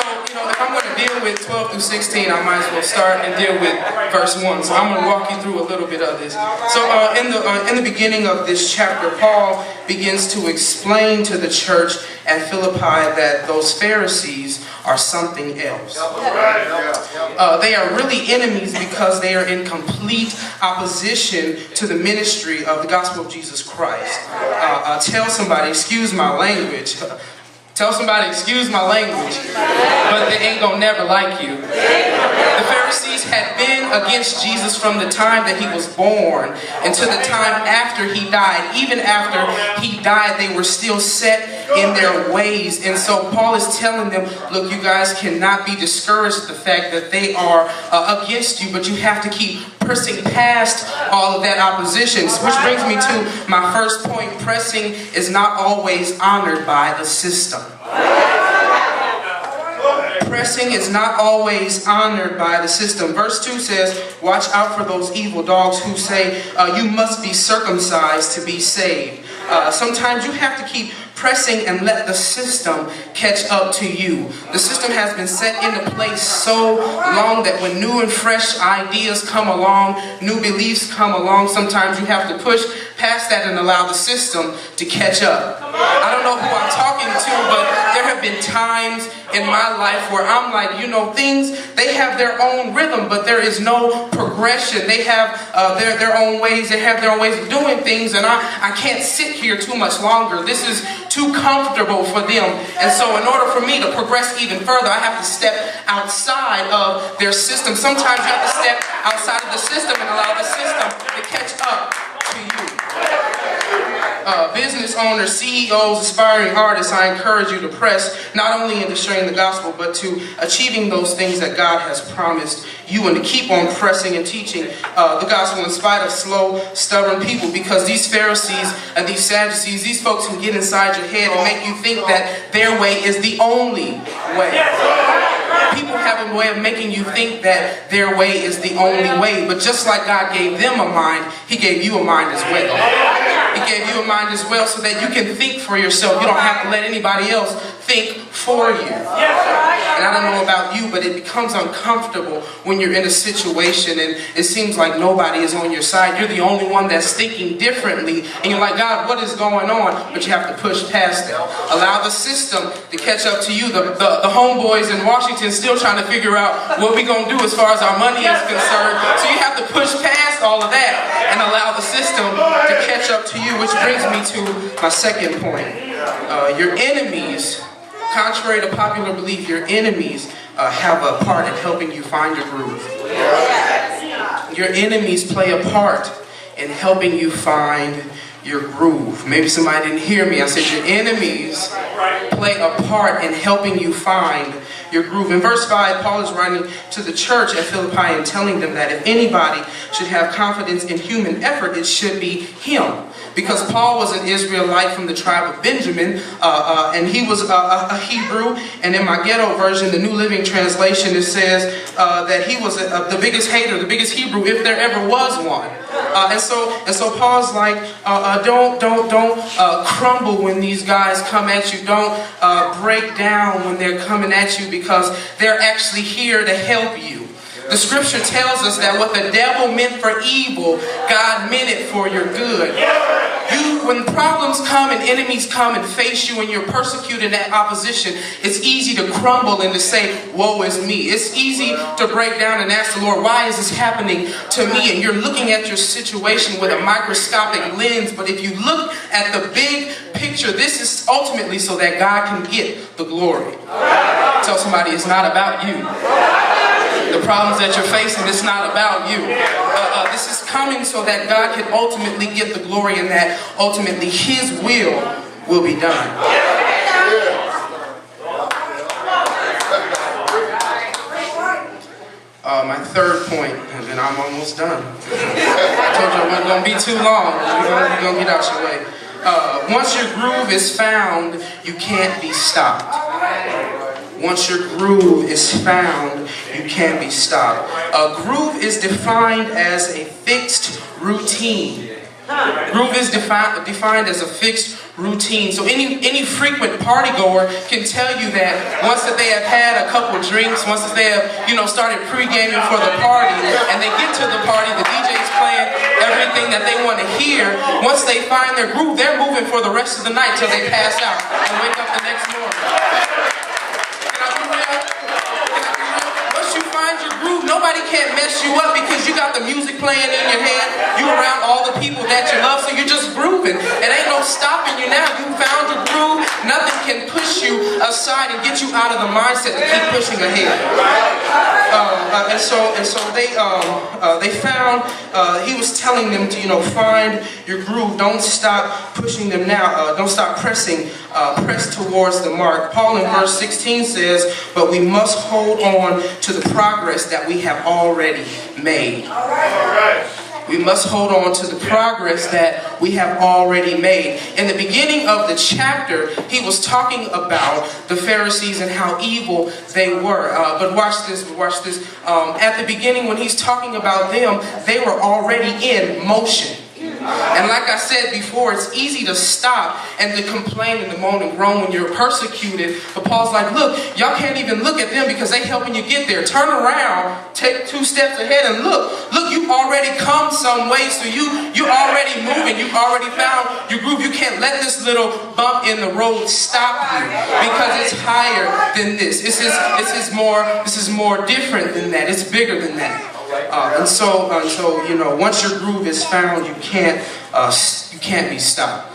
if I'm going to deal with 12 through 16, I might as well start and deal with verse 1. So I'm going to walk you through a little bit of this. So in the beginning of this chapter, Paul begins to explain to the church at Philippi that those Pharisees are something else. They are really enemies because they are in complete opposition to the ministry of the gospel of Jesus Christ. Tell somebody, excuse my language. Tell somebody, excuse my language, but they ain't gonna never like you. The Pharisees had been against Jesus from the time that he was born until the time after he died. Even after he died, they were still set in their ways. And so Paul is telling them, look, you guys cannot be discouraged at the fact that they are against you, but you have to keep pressing past all of that opposition. Which brings me to my first point. Pressing is not always honored by the system. Pressing is not always honored by the system. Verse 2 says, watch out for those evil dogs who say, you must be circumcised to be saved. Sometimes you have to keep pressing and let the system catch up to you. The system has been set into place so long that when new and fresh ideas come along, new beliefs come along, sometimes you have to push past that and allow the system to catch up. I don't know who I'm talking to, but there have been times in my life where I'm like, things, they have their own rhythm, but there is no progression. They have their own ways. They have their own ways of doing things, and I can't sit here too much longer. This is too comfortable for them. And so in order for me to progress even further, I have to step outside of their system. Sometimes you have to step outside of the system and allow the system to catch up to you. Business owners, CEOs, aspiring artists, I encourage you to press not only into sharing the gospel, but to achieving those things that God has promised you, and to keep on pressing and teaching the gospel in spite of slow, stubborn people, because these Pharisees and these Sadducees, these folks can get inside your head and make you think that their way is the only way. People have a way of making you think that their way is the only way, but just like God gave them a mind, He gave you a mind as well. He gave you a mind as well so that you can think for yourself. You don't have to let anybody else think for you. And I don't know about you, but it becomes uncomfortable when you're in a situation and it seems like nobody is on your side. You're the only one that's thinking differently, and you're like, God, what is going on? But you have to push past that. Allow the system to catch up to you. The homeboys in Washington still trying to figure out what we're going to do as far as our money is concerned. So you have to push past all of that and allow the system to catch up to you, which brings me to my second point. Your enemies, contrary to popular belief, your enemies have a part in helping you find your groove. Your enemies play a part in helping you find your groove. Maybe somebody didn't hear me. I said your enemies play a part in helping you find your groove. In verse 5, Paul is writing to the church at Philippi and telling them that if anybody should have confidence in human effort, it should be him. Because Paul was an Israelite from the tribe of Benjamin, and he was a Hebrew. And in my ghetto version, the New Living Translation, it says that he was the biggest hater, the biggest Hebrew, if there ever was one. And so Paul's like, don't crumble when these guys come at you. Don't break down when they're coming at you, because they're actually here to help you. The scripture tells us that what the devil meant for evil, God meant it for your good. When problems come and enemies come and face you and you're persecuted in opposition, it's easy to crumble and to say, woe is me. It's easy to break down and ask the Lord, why is this happening to me? And you're looking at your situation with a microscopic lens, but if you look at the big picture, this is ultimately so that God can get the glory. Tell somebody, it's not about you. The problems that you're facing, it's not about you. This is coming so that God can ultimately get the glory, and that ultimately His will be done. My third point, and then I'm almost done. I told you it wasn't going to be too long. We're going to get out your way. Once your groove is found, you can't be stopped. Once your groove is found, you can't be stopped. A groove is defined as a fixed routine. Groove is defined as a fixed routine. So any frequent party goer can tell you that once that they have had a couple drinks, once that they have, started pre-gaming for the party, and they get to the party, the DJ's playing everything that they want to hear. Once they find their groove, they're moving for the rest of the night till they pass out and wake up the next morning. Can I be real? Once you find your groove, nobody can't mess you up because you got the music playing in your head. You around all the people that you love, so you're just grooving. It ain't no stopping you now. You found your groove. Nothing can push you aside and get you out of the mindset to keep pushing ahead. And so they found. He was telling them to find your groove. Don't stop pushing them now. Don't stop pressing. Press towards the mark. Paul in verse 16 says, "But we must hold on to the progress that we have already made." All right. We must hold on to the progress that we have already made. In the beginning of the chapter, he was talking about the Pharisees and how evil they were. But watch this. At the beginning, when he's talking about them, they were already in motion. And like I said before, it's easy to stop and to complain and to moan and groan when you're persecuted. But Paul's like, look, y'all can't even look at them because they helping you get there. Turn around, take 2 steps ahead and look. Look, you've already come some way, so you're already moving. You've already found your groove. You can't let this little bump in the road stop you because it's higher than this. This is more different than that. It's bigger than that. And so once your groove is found, you can't be stopped.